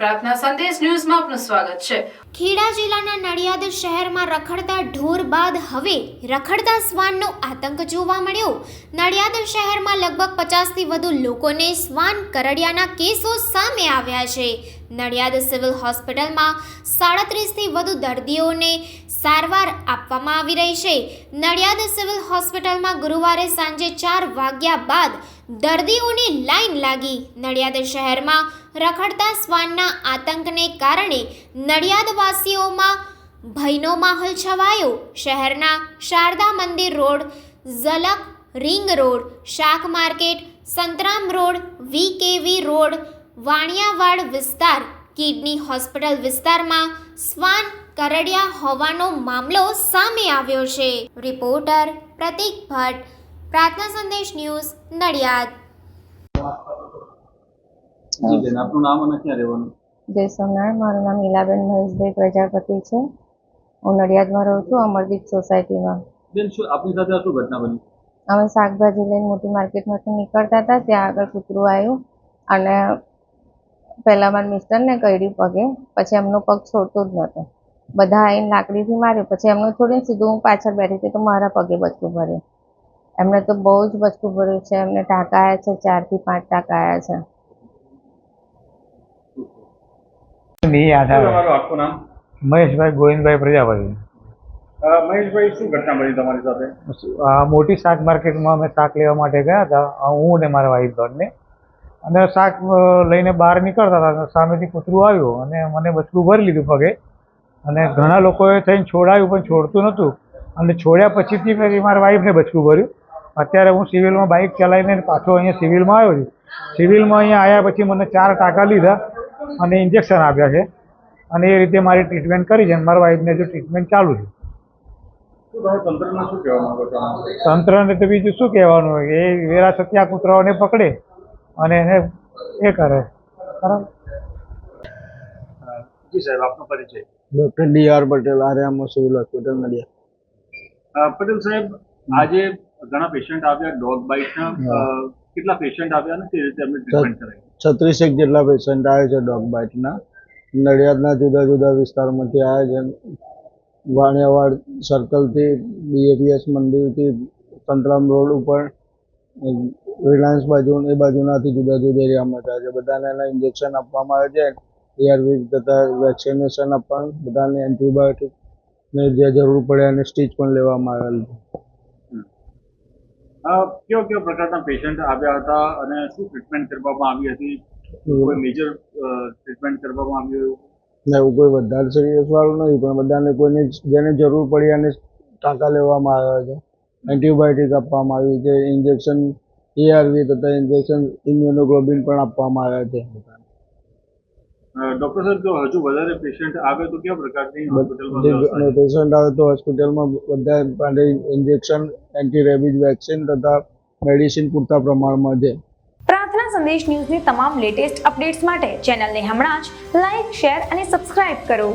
પ્રાર્થના સંદેશ ન્યૂઝમાં આપનું સ્વાગત છે। ખેડા જિલ્લાના નડિયાદ શહેરમાં રખડતા ઢોર બાદ હવે રખડતા શ્વાનનો આતંક જોવા મળ્યો। નડિયાદ શહેરમાં લગભગ 50થી વધુ લોકોને શ્વાન કરડ્યાના કેસો સામે આવ્યા છે। નડિયાદ સિવિલ હોસ્પિટલમાં 37થી વધુ દર્દીઓને સારવાર આપવામાં આવી રહી છે। નડિયાદ સિવિલ હોસ્પિટલમાં ગુરુવારે સાંજે 4 વાગ્યા બાદ દર્દીઓની લાઈન લાગી। નડિયાદ શહેરમાં રખડતા શ્વાનના આતંકને કારણે નડિયાદવાસીઓમાં ભયનો માહોલ છવાયો। શહેરના શારદા મંદિર રોડ, ઝલક રિંગ રોડ, શાક market, Santram road, VKV road, વાણિયાવાડ વિસ્તાર, કિડની હોસ્પિટલ વિસ્તારમાં શ્વાન કરડ્યા હોવાનો મામલો સામે આવ્યો છે। રિપોર્ટર પ્રતીક ભટ્ટ, પ્રાર્થના સંદેશ ન્યૂઝ, નડિયાદ। જી બેન, આપનું નામ અને ક્યાં રહેવાનું? જય સોમનાથ। મારું નામ ઈલાબેન મહેશભાઈ પ્રજાપતિ છે। હું નડિયાદમાં રહું છું, અમરદીપ સોસાયટીમાં। બેન, શું આપની સાથે શું ઘટના બની? અમે શાકભાજી લઈને મોટી માર્કેટમાંથી નીકળતા હતા, ત્યાં આગળ કૂતરું આવ્યું અને પહેલાં મારા મિસ્ટરને કરડ્યું પગે, પછી એમનો પગ છોડતો જ નહોતો। બધા આવીને લાકડીથી માર્યું, પછી એમનું છોડીને સીધું હું પાછળ બેઠી હતી તો મારા પગે બચકું ભર્યું। એમને તો બહુ જ બચકું ભર્યું છે, એમને ટાંકા આવ્યા છે, 4 થી 5 ટાંકા આવ્યા છે। તમારું આખું નામ? મહેશભાઈ ગોવિંદભાઈ પ્રજાપતિ। મહેશભાઈ, શું ઘટના બની તમારી સાથે? મોટી શાક માર્કેટમાં અમે શાક લેવા માટે ગયા હતા, હું અને મારા વાઈફ બંને, અને શાક લઈને બહાર નીકળતા હતા, સામેથી કૂતરું આવ્યું અને મને બચકું ભરી લીધું પગે, અને ઘણા લોકોએ થઈને છોડાયું પણ છોડતું નહોતું, અને છોડ્યા પછીથી મેં મારા વાઈફને બચકું ભર્યું। અત્યારે હું સિવિલમાં બાઇક ચલાવીને પાછો અહીંયા સિવિલમાં આવ્યો છું। સિવિલમાં અહીંયા આવ્યા પછી મને 4 ટાંકા લીધા અને ઇન્જેક્શન આપ્યા છે, અને એ રીતે મારી ટ્રીટમેન્ટ કરી છે, અને મારા વાઈફને જો ટ્રીટમેન્ટ ચાલુ છે। તંત્રને શું કહેવા માંગો છો? તંત્રને તો બીજું શું કહેવાનું હોય, એ વેરાસતી આ કૂતરાઓને પકડે અને એને એ કરે, બરાબર। જી સાહેબ, આપનો પરિચય? ડૉક્ટર DR પટેલ, આર્યામા સિવિલ હોસ્પિટલ, નડિયાદ। પટેલ સાહેબ, આજે ઘણા પેશન્ટ આવ્યા ડોગ બાઇટના, કેટલા પેશન્ટ આવ્યા અને તે રીતે એમને ટ્રીટમેન્ટ કરાવી? 36 જેટલા પેશન્ટ આવે છે ડોગ બાઇટના। નડિયાદના જુદા જુદા વિસ્તારમાંથી આવે છે। વાણિયાવાડ સર્કલથી, BAPS મંદિરથી, સંતરામ રોડ ઉપર, રિલાયન્સ બાજુ એ બાજુનાથી જુદા જુદા એરિયામાં થાય છે। બધાને એના ઇન્જેક્શન આપવામાં આવે છે, ARV તથા વેક્સિનેશન આપવાનું, બધાને એન્ટીબાયોટિકને જે જરૂર પડે એને સ્ટીચ પણ લેવામાં આવેલ છે। કેવા પ્રકારના પેશન્ટ આવ્યા હતા અને શું ટ્રીટમેન્ટ કરવામાં આવી હતી? કોઈ મેજર ટ્રીટમેન્ટ કરવામાં આવ્યું? એવું કોઈ વધારે સિરિયસ વાળું નથી, પણ બધાને કોઈને જેને જરૂર પડી એને ટાંકા લેવામાં આવ્યા છે, એન્ટીબાયોટિક આપવામાં આવી છે, ઇન્જેક્શન ARV તથા ઇન્જેક્શન ઇમ્યુનોગ્લોબિન પણ આપવામાં આવ્યા છે। ડૉક્ટર સાહેબ, જો હજુ વધારે પેશન્ટ આવે તો કયા પ્રકારની હોસ્પિટલમાં પેશન્ટ આવે તો હોસ્પિટલમાં બધા માટે ઇન્જેક્શન, એન્ટી રેબિઝ વેક્સિન તથા મેડિસિન પૂરતા પ્રમાણમાં છે। પ્રાર્થના સંદેશ ન્યૂઝની તમામ લેટેસ્ટ અપડેટ્સ માટે ચેનલને હમણાં જ લાઇક, શેર અને સબસ્ક્રાઇબ કરો।